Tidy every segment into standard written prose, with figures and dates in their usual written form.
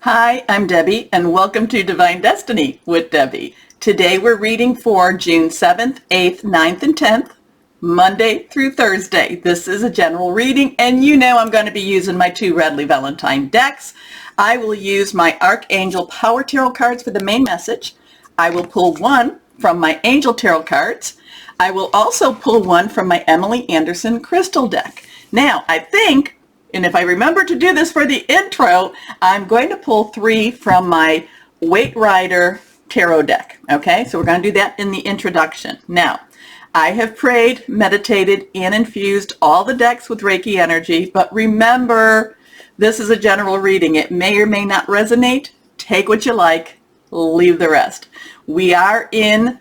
Hi, I'm Debbie, and welcome to Divine Destiny with Debbie. Today we're reading for June 7th, 8th, 9th, and 10th, Monday through Thursday. This is a general reading, and you know I'm going to be using my two Redley Valentine decks. I will use my Archangel Power Tarot cards for the main message. I will pull one from my Angel Tarot cards. I will also pull one from my Emily Anderson Crystal deck. Now, I think, and if I remember to do this for the intro, I'm going to pull three from my Waite Rider Tarot deck. Okay, so we're going to do that in the introduction. Now, I have prayed, meditated, and infused all the decks with Reiki energy, but remember, this is a general reading. It may or may not resonate. Take what you like, leave the rest. We are in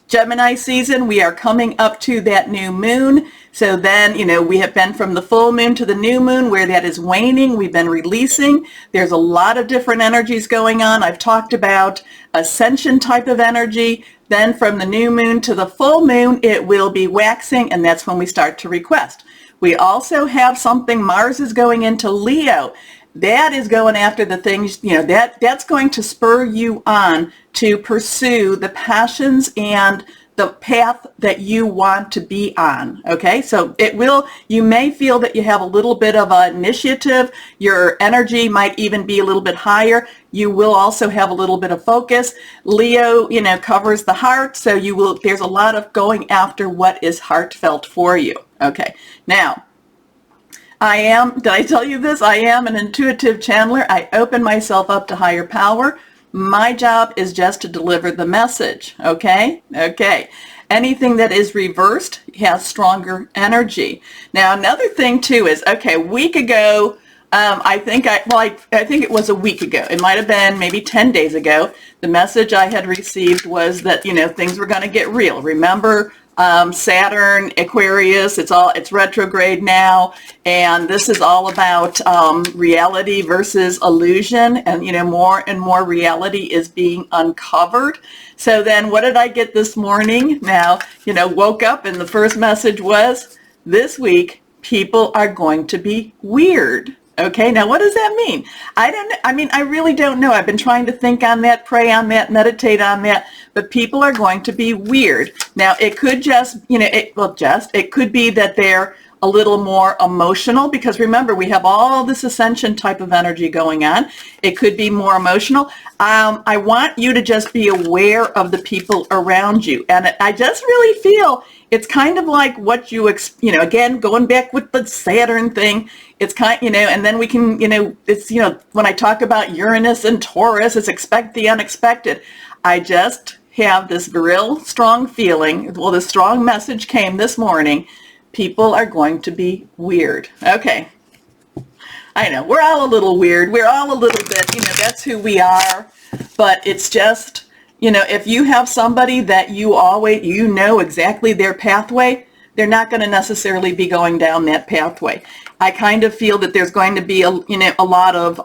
Gemini season. We are coming up to that new moon. So then, we have been from the full moon to the new moon where that is waning. We've been releasing. There's a lot of different energies going on. I've talked about ascension type of energy. Then from the new moon to the full moon, it will be waxing, and that's when we start to request. We also have something, Mars is going into Leo. That is going after the things, that's going to spur you on to pursue the passions and the path that you want to be on. Okay, so you may feel that you have a little bit of an initiative. Your energy might even be a little bit higher. You will also have a little bit of focus. Leo, covers the heart, so there's a lot of going after what is heartfelt for you. Okay, now, did I tell you this? I am an intuitive channeler. I open myself up to higher power. My job is just to deliver the message, okay? Okay. Anything that is reversed has stronger energy. Now, another thing too is, a week ago, I think it was a week ago. It might have been maybe 10 days ago. The message I had received was that, things were going to get real. Remember, Saturn, Aquarius, it's retrograde now, and this is all about reality versus illusion, and more and more reality is being uncovered. So then what did I get this morning? Now, woke up and the first message was, this week people are going to be weird. Okay, now what does that mean? I really don't know. I've been trying to think on that, pray on that, meditate on that, but people are going to be weird. Now, it could it could be that they're a little more emotional, because remember, we have all this ascension type of energy going on. It could be more emotional. I want you to just be aware of the people around you. And I just really feel it's kind of like what again, going back with the Saturn thing, it's and then we can, it's, when I talk about Uranus and Taurus, it's expect the unexpected. I just have this real strong feeling, well, the strong message came this morning, people are going to be weird. Okay. I know, we're all a little weird. We're all a little bit, that's who we are. But it's just, if you have somebody that you always, exactly their pathway, they're not going to necessarily be going down that pathway. I kind of feel that there's going to be a lot of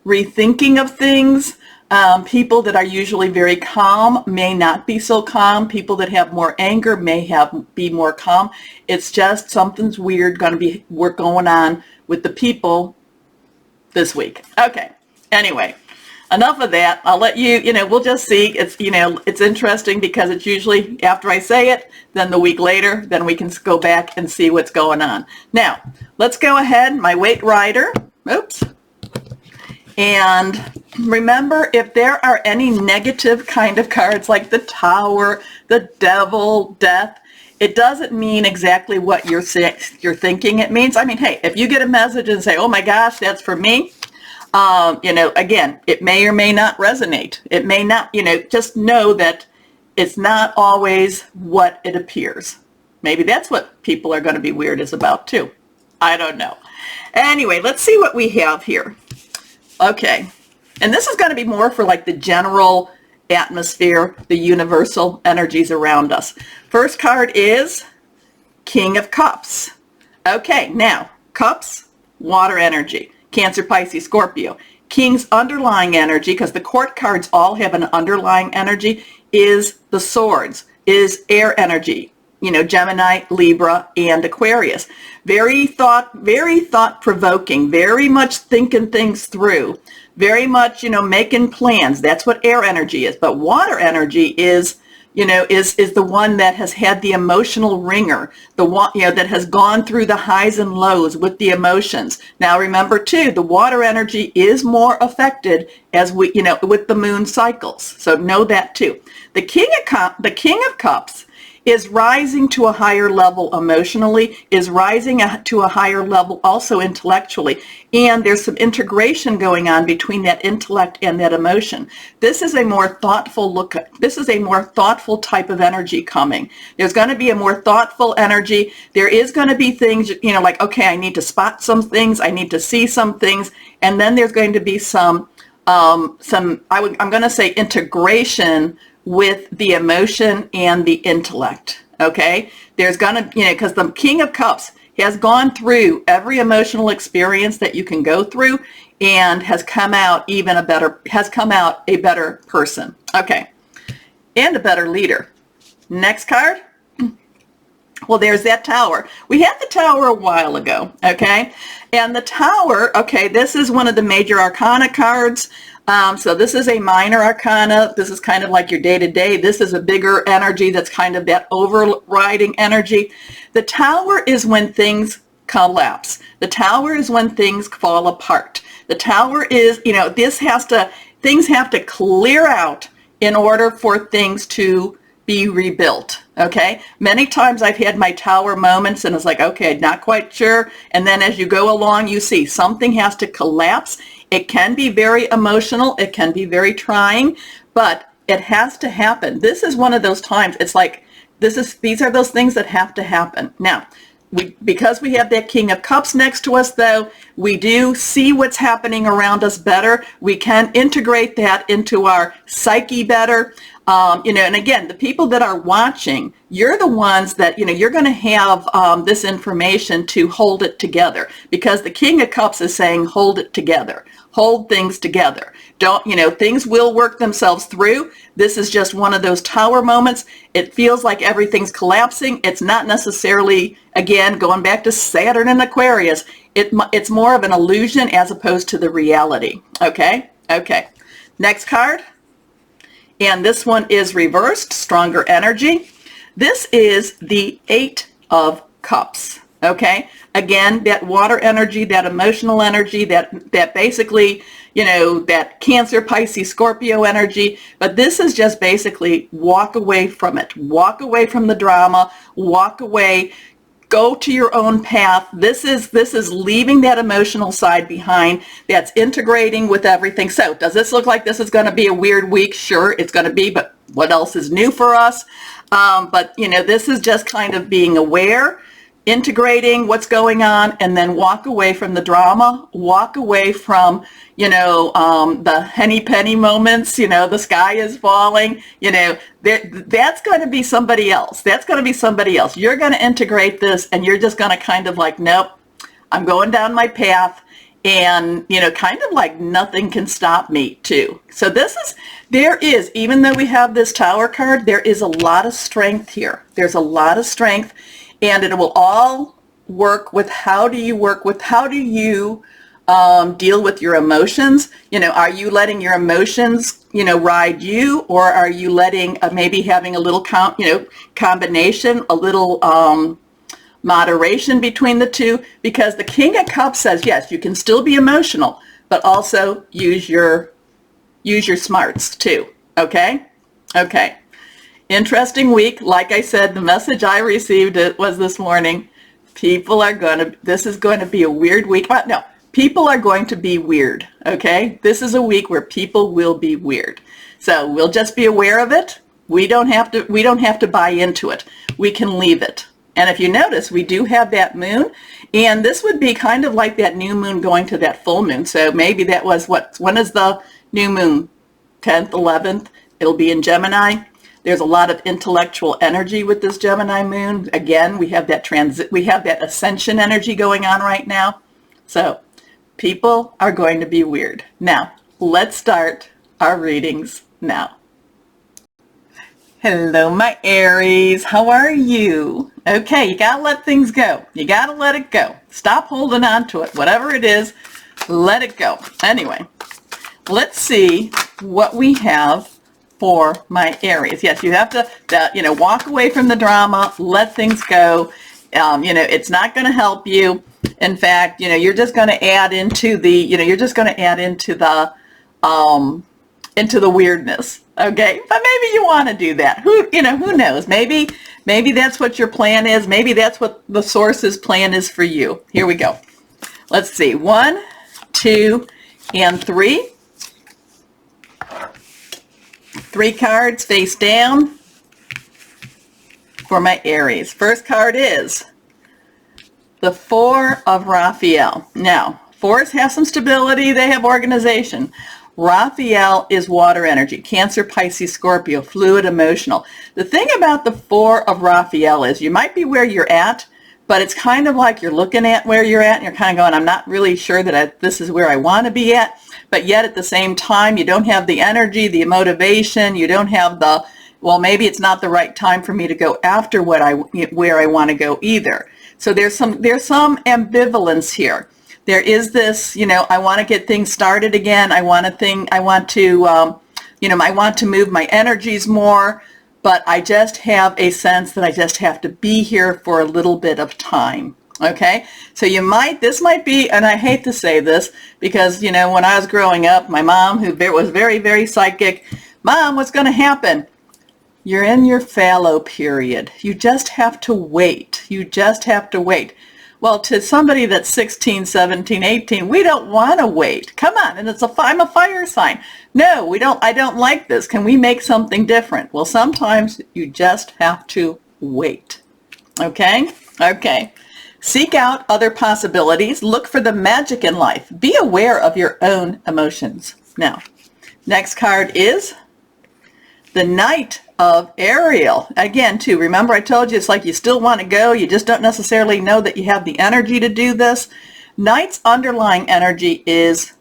rethinking of things. People that are usually very calm may not be so calm. People that have more anger may be more calm. It's just something's weird going on with the people this week. Okay. Anyway, enough of that. I'll let you, we'll just see. It's interesting because it's usually after I say it, then the week later, then we can go back and see what's going on. Now, let's go ahead. My Waite Rider. Oops. And remember, if there are any negative kind of cards like the Tower, the Devil, Death, it doesn't mean exactly what you're thinking it means. Hey, if you get a message and say, oh my gosh, that's for me, again, it may or may not resonate. It may not, just know that it's not always what it appears. Maybe that's what people are going to be weird is about too. I don't know. Anyway, let's see what we have here. Okay, and this is going to be more for like the general atmosphere, the universal energies around us. First card is King of Cups. Okay, now, Cups, water energy. Cancer, Pisces, Scorpio. King's underlying energy, because the court cards all have an underlying energy, is the swords, is air energy. Gemini, Libra, and Aquarius. Very thought-provoking, very much thinking things through, very much, making plans. That's what air energy is. But water energy is the one that has had the emotional ringer, the one, that has gone through the highs and lows with the emotions. Now remember too, the water energy is more affected as with the moon cycles. So know that too. The King of Cups is rising to a higher level emotionally, is rising to a higher level also intellectually. And there's some integration going on between that intellect and that emotion. This is a more thoughtful look. This is a more thoughtful type of energy coming. There's going to be a more thoughtful energy. There is going to be things, like, okay, I need to spot some things. I need to see some things. And then there's going to be I'm going to say integration with the emotion and the intellect. Okay, there's gonna, because the King of Cups has gone through every emotional experience that you can go through and has come out a better person. Okay, and a better leader. Next card. Well, there's that Tower. We had the Tower a while ago, okay? And the Tower, okay, this is one of the major arcana cards. So this is a minor arcana. This is kind of like your day-to-day. This is a bigger energy that's kind of that overriding energy. The Tower is when things collapse. The Tower is when things fall apart. The Tower is, things have to clear out in order for things to be rebuilt. Okay, many times I've had my Tower moments and it's like, okay, not quite sure. And then as you go along, you see something has to collapse. It can be very emotional. It can be very trying, but it has to happen. This is one of those times. It's like, these are those things that have to happen. Now, because we have that King of Cups next to us, though, we do see what's happening around us better. We can integrate that into our psyche better. And again, the people that are watching, you're the ones that, you're going to have this information to hold it together, because the King of Cups is saying, hold it together, hold things together. Don't, things will work themselves through. This is just one of those Tower moments. It feels like everything's collapsing. It's not necessarily, again, going back to Saturn and Aquarius, it's more of an illusion as opposed to the reality. Okay. Next card. And this one is reversed, stronger energy. This is the Eight of Cups. Okay. Again, that water energy, that emotional energy, that basically, that Cancer, Pisces, Scorpio energy. But this is just basically walk away from it. Walk away from the drama. Walk away. Go to your own path. This is leaving that emotional side behind. That's integrating with everything. So does this look like this is going to be a weird week? Sure, it's going to be, but what else is new for us? But this is just kind of being aware, integrating what's going on, and then walk away from the drama, walk away from, the henny penny moments, the sky is falling, that's going to be somebody else. That's going to be somebody else. You're going to integrate this and you're just going to kind of like, nope, I'm going down my path, and, kind of like nothing can stop me too. So there is, even though we have this Tower card, there is a lot of strength here. There's a lot of strength. And it will all work with how do you deal with your emotions? Are you letting your emotions, ride you, or are you letting maybe having a little combination, a little moderation between the two? Because the King of Cups says, yes, you can still be emotional, but also use your smarts too. Okay. Interesting week. Like I said, the message I received was this morning. This is going to be a weird week. No, people are going to be weird. Okay. This is a week where people will be weird. So we'll just be aware of it. We don't have to buy into it. We can leave it. And if you notice, we do have that moon, and this would be kind of like that new moon going to that full moon. So maybe that was when is the new moon? 10th, 11th. It'll be in Gemini. There's a lot of intellectual energy with this Gemini moon. Again, we have that ascension energy going on right now. So people are going to be weird. Now, let's start our readings now. Hello, my Aries. How are you? Okay, you gotta let things go. You gotta let it go. Stop holding on to it. Whatever it is, let it go. Anyway, let's see what we have for my Aries. Yes, you have to, walk away from the drama, let things go. It's not going to help you. In fact, you're just going to add into the weirdness. Okay, but maybe you want to do that. Who knows? Maybe that's what your plan is. Maybe that's what the source's plan is for you. Here we go. Let's see. 1, 2, and 3. 3 cards face down for my Aries. First card is the 4 of Raphael. Now, 4s have some stability. They have organization. Raphael is water energy, Cancer, Pisces, Scorpio, fluid, emotional. The thing about the 4 of Raphael is you might be where you're at, but it's kind of like you're looking at where you're at and you're kind of going, I'm not really sure that this is where I want to be at, but yet at the same time, you don't have the energy, the motivation, you don't have the, well, maybe it's not the right time for me to go after where I want to go either. So there's some ambivalence here. There is this, I want to get things started again. I want to move my energies more, but I just have a sense that I just have to be here for a little bit of time. Okay, so this might be, and I hate to say this because, when I was growing up, my mom, who was very, very psychic, Mom, what's going to happen? You're in your fallow period. You just have to wait. You just have to wait. Well, to somebody that's 16, 17, 18, we don't want to wait. Come on, and I'm a fire sign. No, we don't. I don't like this. Can we make something different? Well, sometimes you just have to wait. Okay? Okay. Seek out other possibilities. Look for the magic in life. Be aware of your own emotions. Now, next card is the Knight of Ariel. Again, too, remember I told you it's like you still want to go. You just don't necessarily know that you have the energy to do this. Knight's underlying energy is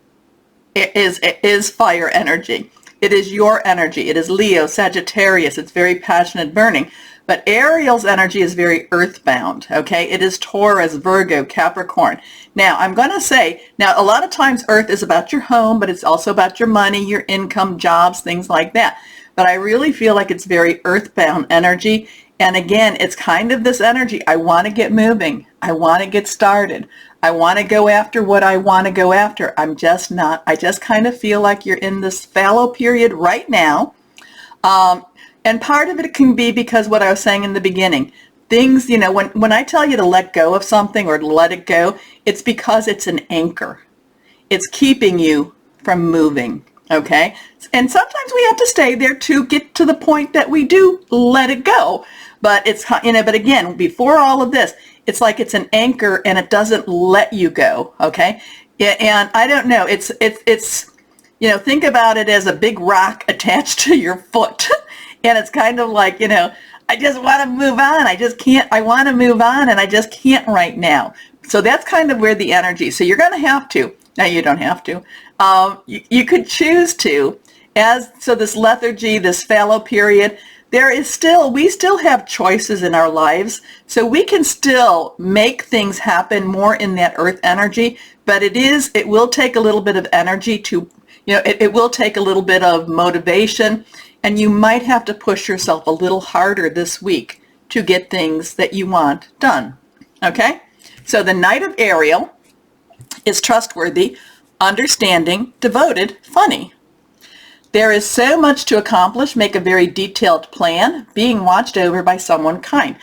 fire energy. It is your energy. It is Leo, Sagittarius. It's very passionate, burning. But Ariel's energy is very earthbound, okay? It is Taurus, Virgo, Capricorn. Now, I'm going to say, a lot of times Earth is about your home, but it's also about your money, your income, jobs, things like that. But I really feel like it's very earthbound energy. And again, it's kind of this energy. I want to get moving. I want to get started. I want to go after what I want to go after. I just kind of feel like you're in this fallow period right now. And part of it can be because what I was saying in the beginning, things, when I tell you to let go of something or to let it go, it's because it's an anchor. It's keeping you from moving. Okay. And sometimes we have to stay there to get to the point that we do let it go. But but again, before all of this, it's like it's an anchor and it doesn't let you go. Okay. And I don't know, it's think about it as a big rock attached to your foot. And it's kind of like, I just want to move on. I want to move on and I just can't right now. So that's kind of where the energy, so you're going to have to. Now you don't have to. You could choose to, so this lethargy, this fallow period, we still have choices in our lives. So we can still make things happen more in that earth energy, but it will take a little bit of energy it will take a little bit of motivation, and you might have to push yourself a little harder this week to get things that you want done. Okay? So the Knight of Ariel is trustworthy, understanding, devoted, funny. There is so much to accomplish. Make a very detailed plan, being watched over by someone kind.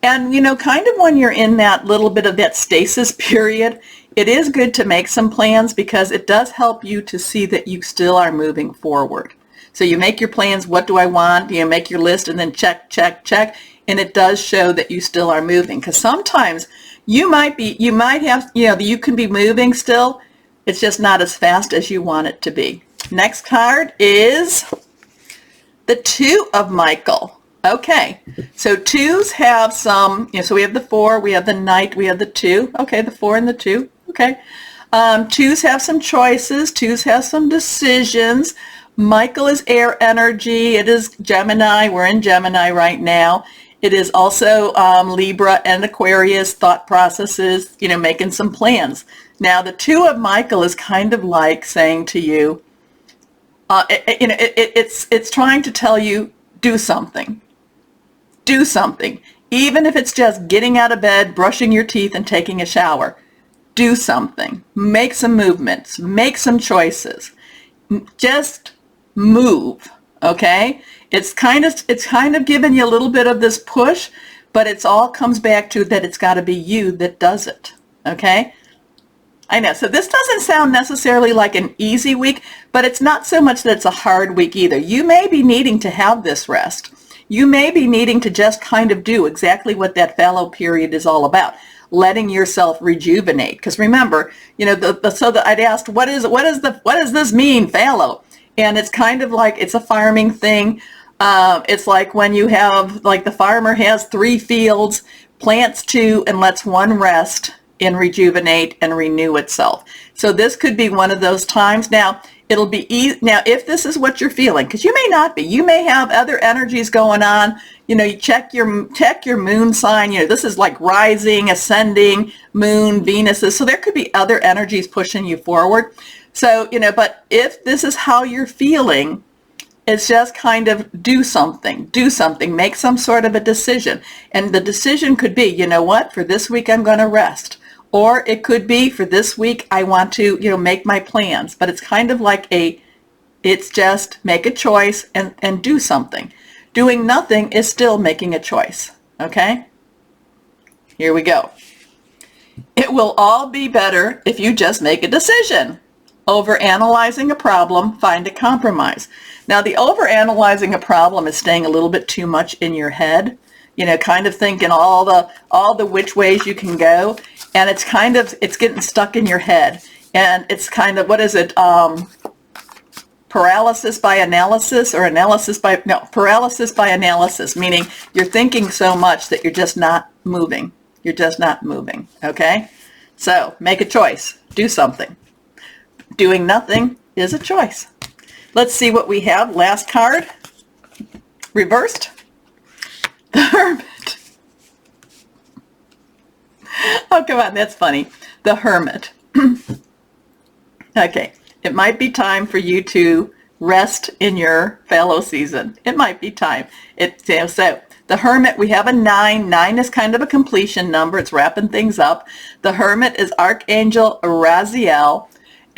And, kind of when you're in that little bit of that stasis period, it is good to make some plans because it does help you to see that you still are moving forward. So you make your plans, what do I want? You make your list and then check, check, check. And it does show that you still are moving. Because sometimes you can be moving still. It's just not as fast as you want it to be. Next card is the 2 of Michael. Okay, so 2s have some, so we have the 4, we have the Knight, we have the 2. Okay, the 4 and the 2. Okay. 2s have some choices. 2s have some decisions. Michael is air energy. It is Gemini. We're in Gemini right now. It is also Libra and Aquarius, thought processes, making some plans. Now, the 2 of Michael is kind of like saying to you, it's trying to tell you, do something. Do something. Even if it's just getting out of bed, brushing your teeth, and taking a shower. Do something. Make some movements. Make some choices. Just move, okay? It's kind of giving you a little bit of this push, but it's all comes back to that it's got to be you that does it, okay? I know, so this doesn't sound necessarily like an easy week, but it's not so much that it's a hard week either. You may be needing to have this rest. You may be needing to just kind of do exactly what that fallow period is all about, letting yourself rejuvenate. Because remember, I'd asked, what does this mean, fallow? And it's kind of like, it's a farming thing. It's like when you have, like the farmer has 3 fields, plants 2, and lets 1 rest and rejuvenate and renew itself. So this could be one of those times. Now, it'll be easy. Now, if this is what you're feeling, because you may not be, you may have other energies going on. You check your moon sign. This is like rising, ascending, moon, Venus. So there could be other energies pushing you forward. So, but if this is how you're feeling, it's just kind of do something, make some sort of a decision. And the decision could be, you know what, for this week I'm going to rest. Or it could be, for this week I want to, make my plans. But it's kind of like it's just make a choice and do something. Doing nothing is still making a choice, okay? Here we go. It will all be better if you just make a decision. Overanalyzing a problem, find a compromise. Now, the overanalyzing a problem is staying a little bit too much in your head, kind of thinking all the which ways you can go, and it's getting stuck in your head, and it's kind of, what is it, paralysis by analysis, or paralysis by analysis, meaning you're thinking so much that you're just not moving. You're just not moving, okay? So make a choice. Do something. Doing nothing is a choice. Let's see what we have. Last card. Reversed. The Hermit. Oh, come on. That's funny. The Hermit. Okay. It might be time for you to rest in your fallow season. It might be time. So the Hermit, we have a 9. 9 is kind of a completion number. It's wrapping things up. The Hermit is Archangel Raziel.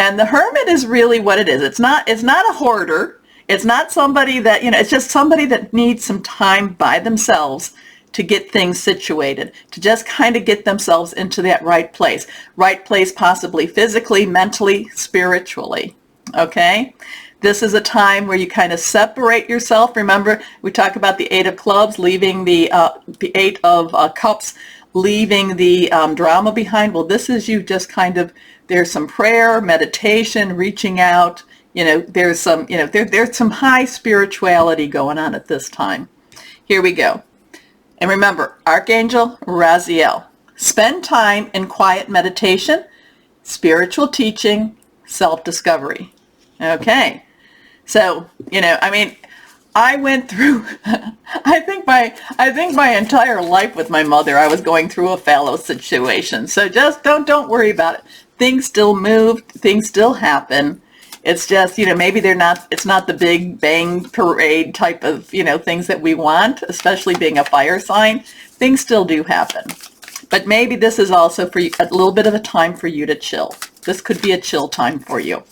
And the Hermit is really what it is. It's not a hoarder. It's not somebody that, it's just somebody that needs some time by themselves to get things situated, to just kind of get themselves into that right place. Right place possibly physically, mentally, spiritually. Okay? This is a time where you kind of separate yourself. Remember, we talk about the 8 of clubs, leaving the 8 of cups, leaving the drama behind. Well, this is you just kind of, there's some prayer, meditation, reaching out. There's some, there's some high spirituality going on at this time. Here we go. And remember, Archangel Raziel. Spend time in quiet meditation, spiritual teaching, self-discovery. Okay. So, I went through, I think my entire life with my mother, I was going through a fallow situation. So just don't worry about it. Things still move, things still happen. It's just, maybe it's not the big bang parade type of, things that we want, especially being a fire sign. Things still do happen. But maybe this is also for you, a little bit of a time for you to chill. This could be a chill time for you.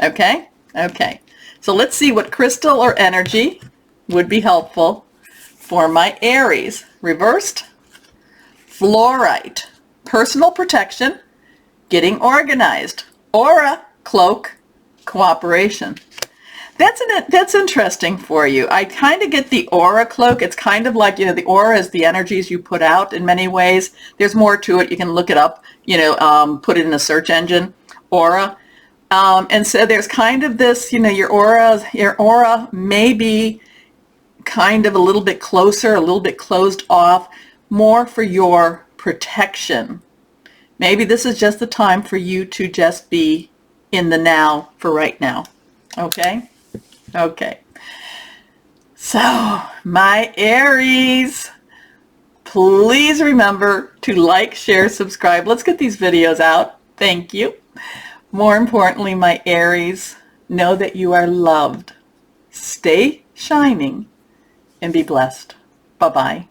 Okay? Okay. So let's see what crystal or energy would be helpful for my Aries. Reversed. Fluorite. Personal protection. Getting organized. Aura. Cloak. Cooperation. That's interesting for you. I kind of get the aura cloak. It's kind of like, the aura is the energies you put out in many ways. There's more to it. You can look it up, put it in a search engine. Aura. And so there's kind of this, your aura may be kind of a little bit closer, a little bit closed off, more for your protection. Maybe this is just the time for you to just be in the now for right now. Okay? Okay. So, my Aries, please remember to like, share, subscribe. Let's get these videos out. Thank you. More importantly, my Aries, know that you are loved. Stay shining and be blessed. Bye-bye.